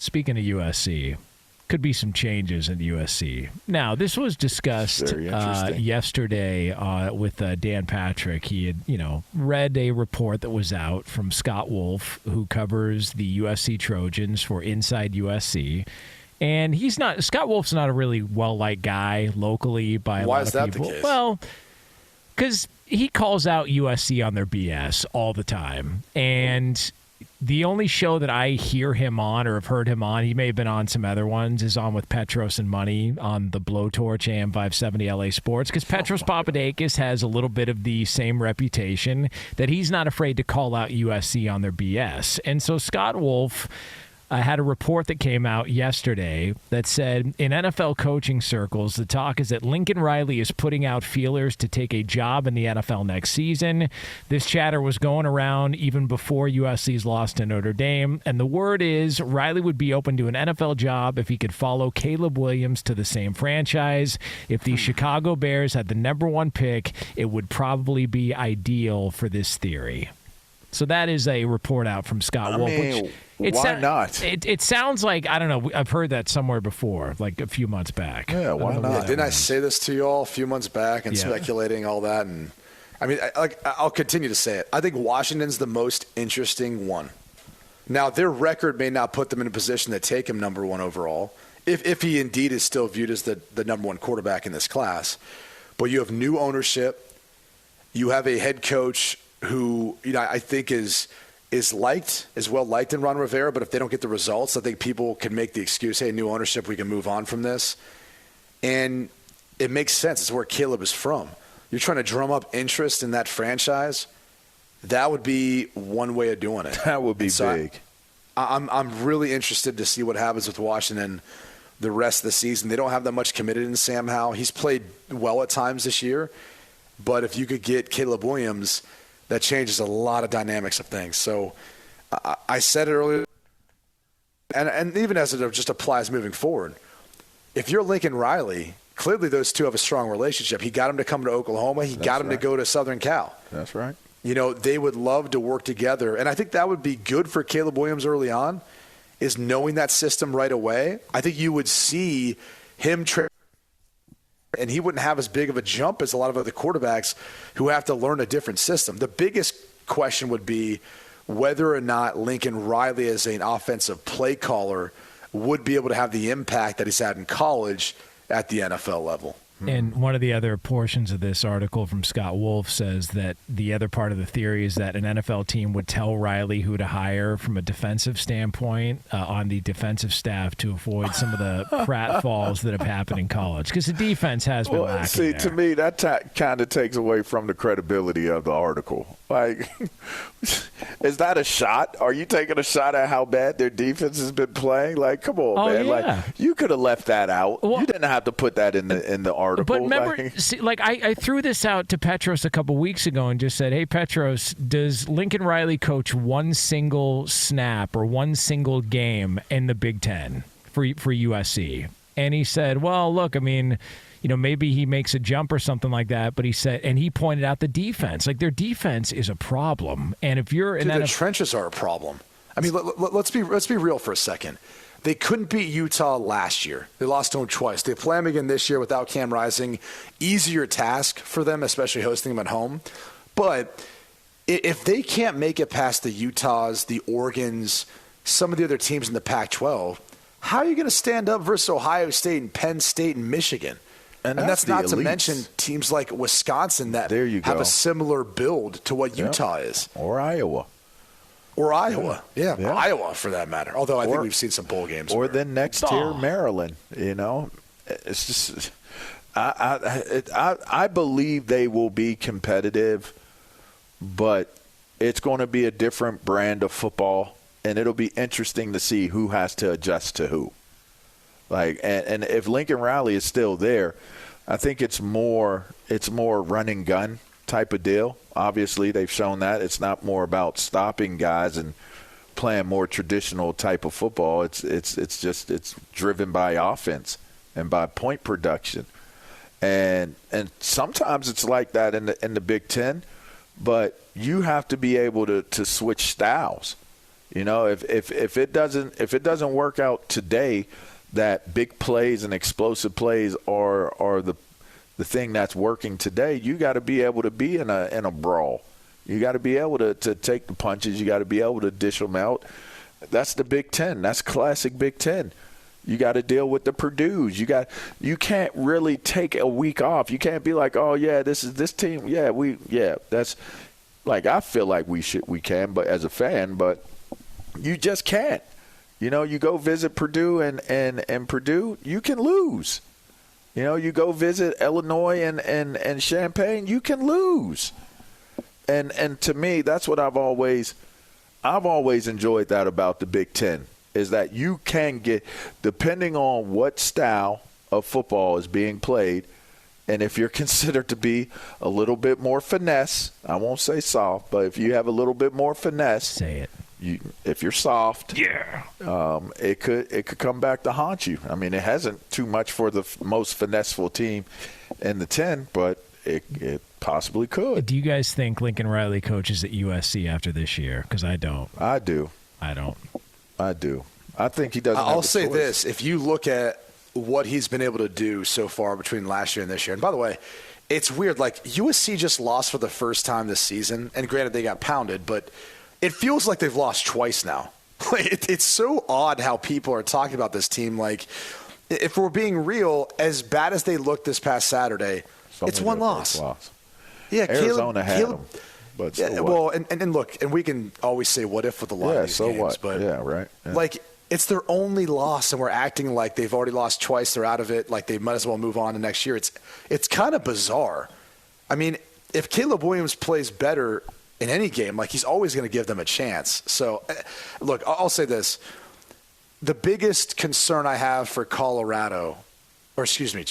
speaking of USC, could be some changes in USC. Now, this was discussed yesterday with Dan Patrick. He had, read a report that was out from Scott Wolf, who covers the USC Trojans for Inside USC. And Scott Wolf's not a really well-liked guy locally by a lot of people. Why is that the case? Well, because he calls out USC on their BS all the time. And the only show that I hear him on or have heard him on, he may have been on some other ones, is on with Petros and Money on the Blowtorch AM 570 LA Sports, because Petros Papadakis has a little bit of the same reputation that he's not afraid to call out USC on their BS. And so Scott Wolf had a report that came out yesterday that said in NFL coaching circles, the talk is that Lincoln Riley is putting out feelers to take a job in the NFL next season. This chatter was going around even before USC's loss to Notre Dame. And the word is Riley would be open to an NFL job if he could follow Caleb Williams to the same franchise. If the Chicago Bears had the number 1 pick, it would probably be ideal for this theory. So that is a report out from Scott Wolf. Why not? It sounds like, I don't know, I've heard that somewhere before, like a few months back. Yeah, why not? Didn't I say this to you all a few months back and speculating all that? And I mean, I'll continue to say it. I think Washington's the most interesting one. Now, their record may not put them in a position to take him number 1 overall, if he indeed is still viewed as the number 1 quarterback in this class. But you have new ownership. You have a head coach who, I think is well liked in Ron Rivera, but if they don't get the results, I think people can make the excuse, hey, new ownership, we can move on from this. And it makes sense. It's where Caleb is from. You're trying to drum up interest in that franchise. That would be one way of doing it. That would be big. I'm really interested to see what happens with Washington the rest of the season. They don't have that much committed in Sam Howell. He's played well at times this year, but if you could get Caleb Williams, that changes a lot of dynamics of things. So I said it earlier, and even as it just applies moving forward, if you're Lincoln Riley, clearly those two have a strong relationship. He got him to come to Oklahoma. He got him to go to Southern Cal. That's right. They would love to work together. And I think that would be good for Caleb Williams early on, is knowing that system right away. I think you would see him and he wouldn't have as big of a jump as a lot of other quarterbacks who have to learn a different system. The biggest question would be whether or not Lincoln Riley as an offensive play caller would be able to have the impact that he's had in college at the NFL level. And one of the other portions of this article from Scott Wolf says that the other part of the theory is that an NFL team would tell Riley who to hire from a defensive standpoint on the defensive staff to avoid some of the pratfalls that have happened in college, because the defense has been lacking. See, there. to me, that kind of takes away from the credibility of the article. Like, is that a shot? Are you taking a shot at how bad their defense has been playing? Like, come on, man. Yeah. Like, you could have left that out. Well, you didn't have to put that in the article. But remember, I threw this out to Petros a couple weeks ago and just said, hey, Petros, does Lincoln Riley coach one single snap or one single game in the Big Ten for USC? And he said, well, look, I mean, maybe he makes a jump or something like that. But he said, and he pointed out the defense. Like, their defense is a problem. And if you're in the trenches are a problem. I mean, let's be real for a second. They couldn't beat Utah last year. They lost to them twice. They play them again this year without Cam Rising. Easier task for them, especially hosting them at home. But if they can't make it past the Utahs, the Oregons, some of the other teams in the Pac-12, how are you going to stand up versus Ohio State and Penn State and Michigan? And that's not to mention teams like Wisconsin that have a similar build to what Utah is. Or Iowa. Yeah, Iowa for that matter. Although I think we've seen some bowl games. Or then next tier, Maryland. It's just I believe they will be competitive, but it's going to be a different brand of football, and it'll be interesting to see who has to adjust to who. Like, and if Lincoln Riley is still there, I think it's more run and gun type of deal. Obviously, they've shown that it's not more about stopping guys and playing more traditional type of football. It's driven by offense and by point production, and sometimes it's like that in the Big Ten, but you have to be able to switch styles. You know, if it doesn't work out today, that big plays and explosive plays are the thing that's working today. You got to be able to be in a brawl. You got to be able to take the punches. You got to be able to dish them out. That's the Big Ten. That's classic Big Ten. You got to deal with the Purdues. You can't really take a week off. You can't be like, oh yeah, this is this team. That's like I feel like we can, but as a fan, but you just can't. You know, you go visit Purdue and Purdue, you can lose. You know, you go visit Illinois and Champaign, you can lose. And to me, that's what I've always enjoyed that about the Big Ten, is that you can get, depending on what style of football is being played, and if you're considered to be a little bit more finesse, I won't say soft, but if you have a little bit more finesse, say it. If you're soft, yeah, it could come back to haunt you. I mean, it hasn't too much for the most finesseful team in the 10, but it possibly could. Do you guys think Lincoln Riley coaches at USC after this year? Because I don't. I do. I don't. I do. I think he doesn't. I'll say this: if you look at what he's been able to do so far between last year and this year, and by the way, it's weird. Like USC just lost for the first time this season, and granted they got pounded, but it feels like they've lost twice now. It's so odd how people are talking about this team. Like, if we're being real, as bad as they looked this past Saturday, it's one loss. Yeah, Arizona had them. But so well, and look, and we can always say what if with a lot of these games. What? But right. Yeah. Like, it's their only loss, and we're acting like they've already lost twice. They're out of it. Like, they might as well move on to next year. It's kind of bizarre. I mean, if Caleb Williams plays better in any game, like, he's always going to give them a chance. So, look, I'll say this. The biggest concern I have for Colorado, or excuse me,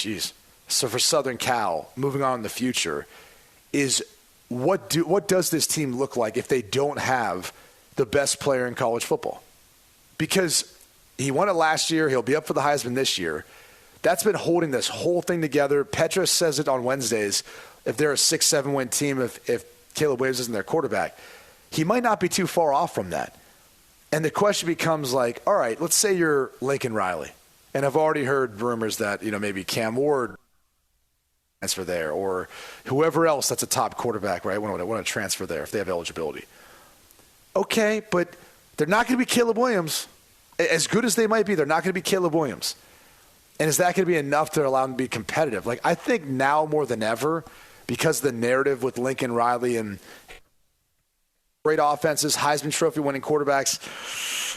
so for Southern Cal, moving on in the future, is what does this team look like if they don't have the best player in college football? Because he won it last year. He'll be up for the Heisman this year. That's been holding this whole thing together. Petra says it on Wednesdays. If they're a 6-7 win team, if Caleb Williams isn't their quarterback, he might not be too far off from that. And the question becomes like, all right, let's say you're Lincoln Riley. And I've already heard rumors that, maybe Cam Ward transfer there, or whoever else that's a top quarterback, right? Want to transfer there if they have eligibility. Okay, but they're not going to be Caleb Williams. As good as they might be, they're not going to be Caleb Williams. And is that going to be enough to allow them to be competitive? Like, I think now more than ever, because of the narrative with Lincoln Riley and great offenses, Heisman Trophy winning quarterbacks,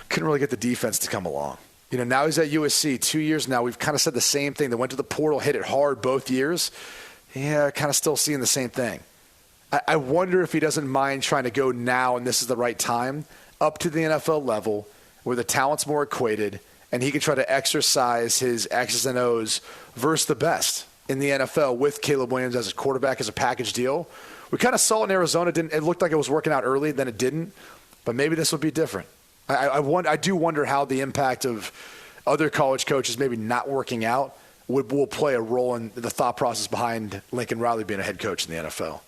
couldn't really get the defense to come along. Now he's at USC 2 years now. We've kind of said the same thing. They went to the portal, hit it hard both years. Yeah, kind of still seeing the same thing. I wonder if he doesn't mind trying to go now, and this is the right time, up to the NFL level where the talent's more equated, and he can try to exercise his X's and O's versus the best in the NFL with Caleb Williams as a quarterback, as a package deal. We kind of saw it in Arizona. It looked like it was working out early, then it didn't. But maybe this will be different. I do wonder how the impact of other college coaches maybe not working out will play a role in the thought process behind Lincoln Riley being a head coach in the NFL.